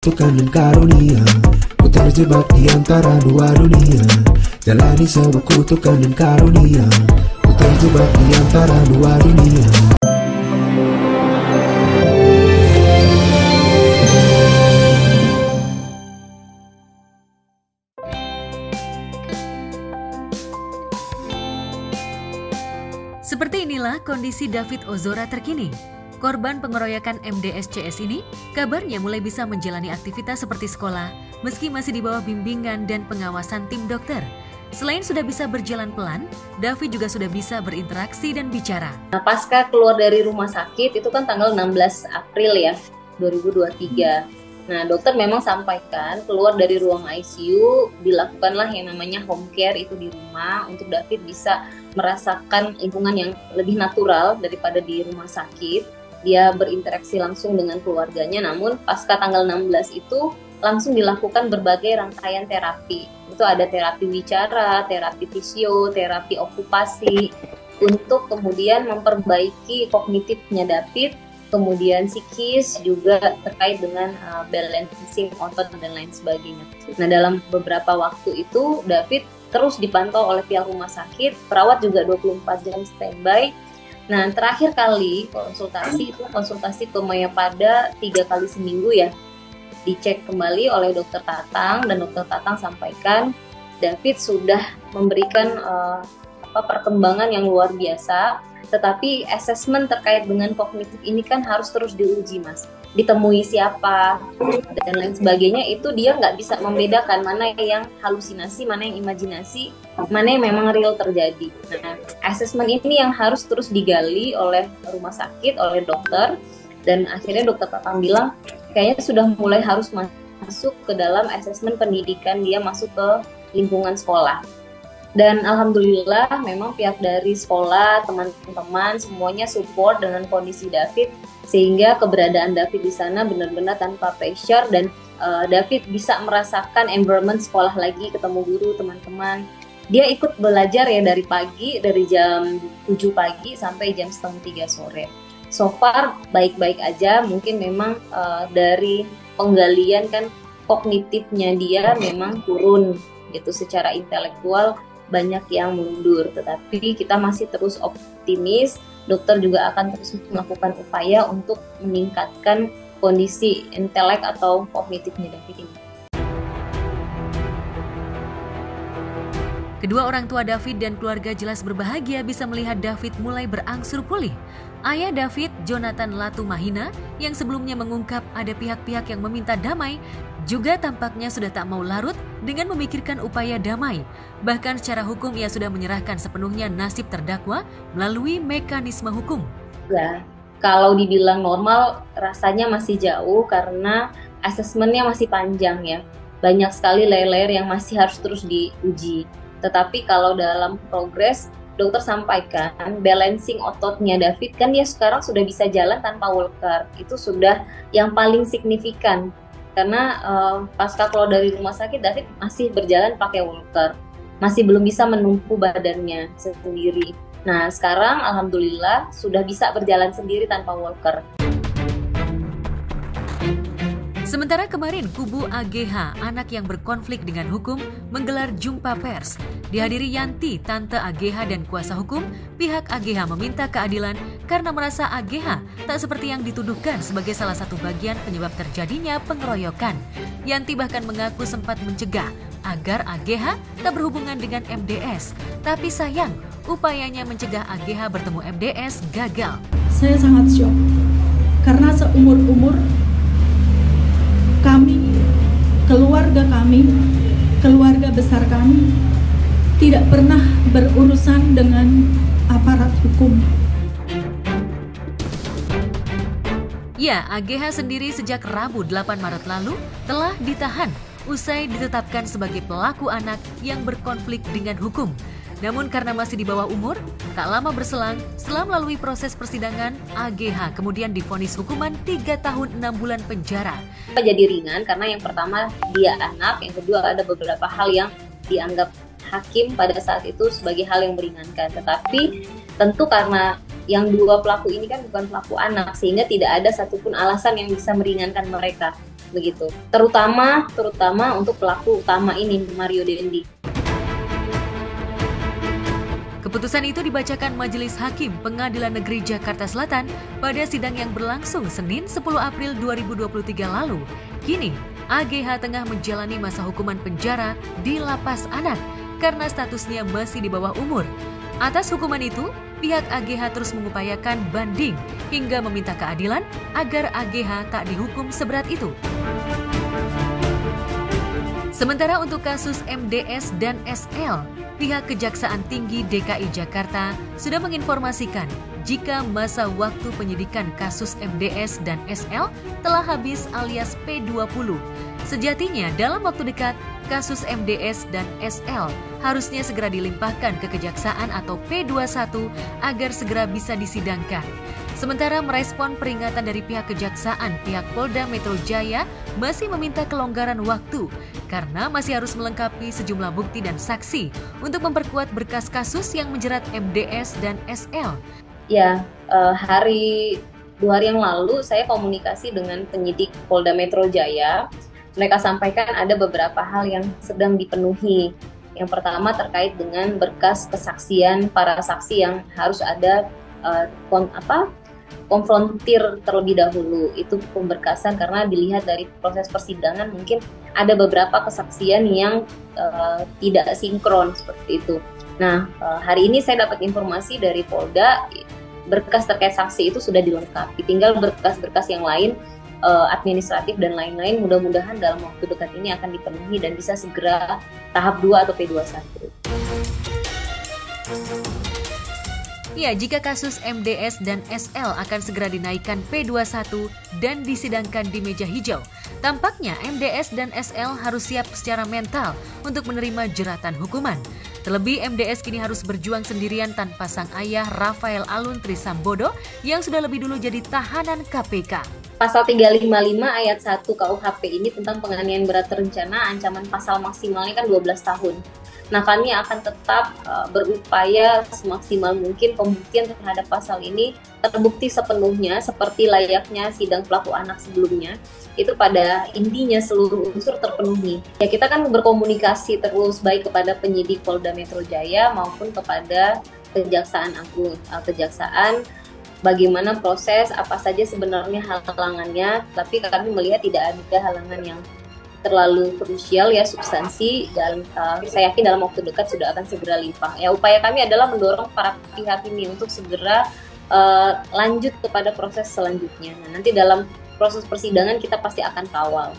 kutukan dan karunia. Ku terjebak di antara dua dunia, jalani sebuah kutukan dan karunia. Ku terjebak di antara dua dunia. Seperti inilah kondisi David Ozora terkini. Korban pengeroyokan MDSCS ini kabarnya mulai bisa menjalani aktivitas seperti sekolah meski masih di bawah bimbingan dan pengawasan tim dokter. Selain sudah bisa berjalan pelan, David juga sudah bisa berinteraksi dan bicara. Nah, pasca keluar dari rumah sakit itu kan tanggal 16 April ya, 2023. Nah, dokter memang sampaikan keluar dari ruang ICU, dilakukanlah yang namanya home care itu di rumah untuk David bisa merasakan lingkungan yang lebih natural daripada di rumah sakit. Dia berinteraksi langsung dengan keluarganya, namun pasca tanggal 16 itu langsung dilakukan berbagai rangkaian terapi. Itu ada terapi bicara, terapi fisio, terapi okupasi, untuk kemudian memperbaiki kognitifnya David, kemudian psikis juga terkait dengan balancing otot dan lain sebagainya. Nah, dalam beberapa waktu itu David terus dipantau oleh pihak rumah sakit, perawat juga 24 jam standby. Nah, terakhir kali konsultasi ke Mayapada 3 kali seminggu ya. Dicek kembali oleh dokter Tatang, dan dokter Tatang sampaikan David sudah memberikan perkembangan yang luar biasa, tetapi asesmen terkait dengan kognitif ini kan harus terus diuji, Mas. Ditemui siapa dan lain sebagainya, itu dia nggak bisa membedakan mana yang halusinasi, mana yang imajinasi, mana yang memang real terjadi. Nah, asesmen ini yang harus terus digali oleh rumah sakit, oleh dokter, dan akhirnya dokter Tatang bilang kayaknya sudah mulai harus masuk ke dalam asesmen pendidikan, dia masuk ke lingkungan sekolah. Dan alhamdulillah memang pihak dari sekolah, teman-teman semuanya support dengan kondisi David, sehingga keberadaan David di sana benar-benar tanpa pressure, dan David bisa merasakan environment sekolah lagi, ketemu guru, teman-teman. Dia ikut belajar ya dari pagi, dari jam 7 pagi sampai jam setengah 3 sore. So far baik-baik aja, mungkin memang dari penggalian kan kognitifnya dia memang turun gitu, secara intelektual banyak yang mundur, tetapi kita masih terus optimis. Dokter juga akan terus melakukan upaya untuk meningkatkan kondisi intelek atau kognitifnya David ini. Kedua orang tua David dan keluarga jelas berbahagia bisa melihat David mulai berangsur pulih. Ayah David, Jonathan Latumahina, yang sebelumnya mengungkap ada pihak-pihak yang meminta damai, juga tampaknya sudah tak mau larut dengan memikirkan upaya damai. Bahkan secara hukum ia sudah menyerahkan sepenuhnya nasib terdakwa melalui mekanisme hukum. Ya, kalau dibilang normal rasanya masih jauh karena asesmennya masih panjang ya. Banyak sekali layer-layer yang masih harus terus diuji. Tetapi kalau dalam progres, dokter sampaikan balancing ototnya David kan dia sekarang sudah bisa jalan tanpa walker. Itu sudah yang paling signifikan. Karena pasca keluar dari rumah sakit, David masih berjalan pakai walker. Masih belum bisa menumpu badannya sendiri. Nah, sekarang alhamdulillah sudah bisa berjalan sendiri tanpa walker. Sementara kemarin kubu AGH, anak yang berkonflik dengan hukum, menggelar jumpa pers. Dihadiri Yanti, tante AGH dan kuasa hukum, pihak AGH meminta keadilan karena merasa AGH tak seperti yang dituduhkan sebagai salah satu bagian penyebab terjadinya pengeroyokan. Yanti bahkan mengaku sempat mencegah agar AGH tak berhubungan dengan MDS. Tapi sayang, upayanya mencegah AGH bertemu MDS gagal. Saya sangat syok karena seumur-umur kami, keluarga besar kami tidak pernah berurusan dengan aparat hukum. Ya, AGH sendiri sejak Rabu 8 Maret lalu telah ditahan usai ditetapkan sebagai pelaku anak yang berkonflik dengan hukum. Namun karena masih di bawah umur, tak lama berselang setelah melalui proses persidangan, AGH kemudian divonis hukuman 3 tahun 6 bulan penjara. Jadi ringan karena yang pertama dia anak, yang kedua ada beberapa hal yang dianggap hakim pada saat itu sebagai hal yang meringankan. Tetapi tentu karena yang dua pelaku ini kan bukan pelaku anak, sehingga tidak ada satupun alasan yang bisa meringankan mereka. begitu. Terutama untuk pelaku utama ini, Mario Dendi. Keputusan itu dibacakan Majelis Hakim Pengadilan Negeri Jakarta Selatan pada sidang yang berlangsung Senin 10 April 2023 lalu. Kini, AGH tengah menjalani masa hukuman penjara di lapas anak karena statusnya masih di bawah umur. Atas hukuman itu, pihak AGH terus mengupayakan banding hingga meminta keadilan agar AGH tak dihukum seberat itu. Sementara untuk kasus MDS dan SL, pihak Kejaksaan Tinggi DKI Jakarta sudah menginformasikan jika masa waktu penyidikan kasus MDS dan SL telah habis alias P20. Sejatinya dalam waktu dekat, kasus MDS dan SL harusnya segera dilimpahkan ke Kejaksaan atau P21 agar segera bisa disidangkan. Sementara merespon peringatan dari pihak Kejaksaan, pihak Polda Metro Jaya masih meminta kelonggaran waktu karena masih harus melengkapi sejumlah bukti dan saksi untuk memperkuat berkas kasus yang menjerat MDS dan SL. Ya, 2 hari yang lalu saya komunikasi dengan penyidik Polda Metro Jaya. Mereka sampaikan ada beberapa hal yang sedang dipenuhi. Yang pertama terkait dengan berkas kesaksian para saksi yang harus ada konfrontir terlebih dahulu. Itu pemberkasan karena dilihat dari proses persidangan mungkin ada beberapa kesaksian yang tidak sinkron seperti itu. Nah, hari ini saya dapat informasi dari Polda, berkas terkait saksi itu sudah dilengkapi. Tinggal berkas-berkas yang lain, administratif dan lain-lain, mudah-mudahan dalam waktu dekat ini akan dipenuhi dan bisa segera tahap 2 atau P21. Ya, jika kasus MDS dan SL akan segera dinaikkan P21 dan disidangkan di meja hijau, tampaknya MDS dan SL harus siap secara mental untuk menerima jeratan hukuman. Terlebih MDS kini harus berjuang sendirian tanpa sang ayah Rafael Alun Trisambodo yang sudah lebih dulu jadi tahanan KPK. Pasal 355 ayat 1 KUHP ini tentang penganiayaan berat terencana, ancaman pasal maksimalnya kan 12 tahun. Nah, kami akan tetap berupaya semaksimal mungkin pembuktian terhadap pasal ini terbukti sepenuhnya seperti layaknya sidang pelaku anak sebelumnya. Itu pada intinya seluruh unsur terpenuhi. Ya, kita kan berkomunikasi terus baik kepada penyidik Polda Metro Jaya maupun kepada Kejaksaan Agung, Kejaksaan, bagaimana proses, apa saja sebenarnya halangannya, tapi kami melihat tidak ada halangan yang terlalu krusial ya, substansi, dan saya yakin dalam waktu dekat sudah akan segera limpah. Ya, upaya kami adalah mendorong para pihak ini untuk segera lanjut kepada proses selanjutnya. Nah, nanti dalam proses persidangan kita pasti akan kawal.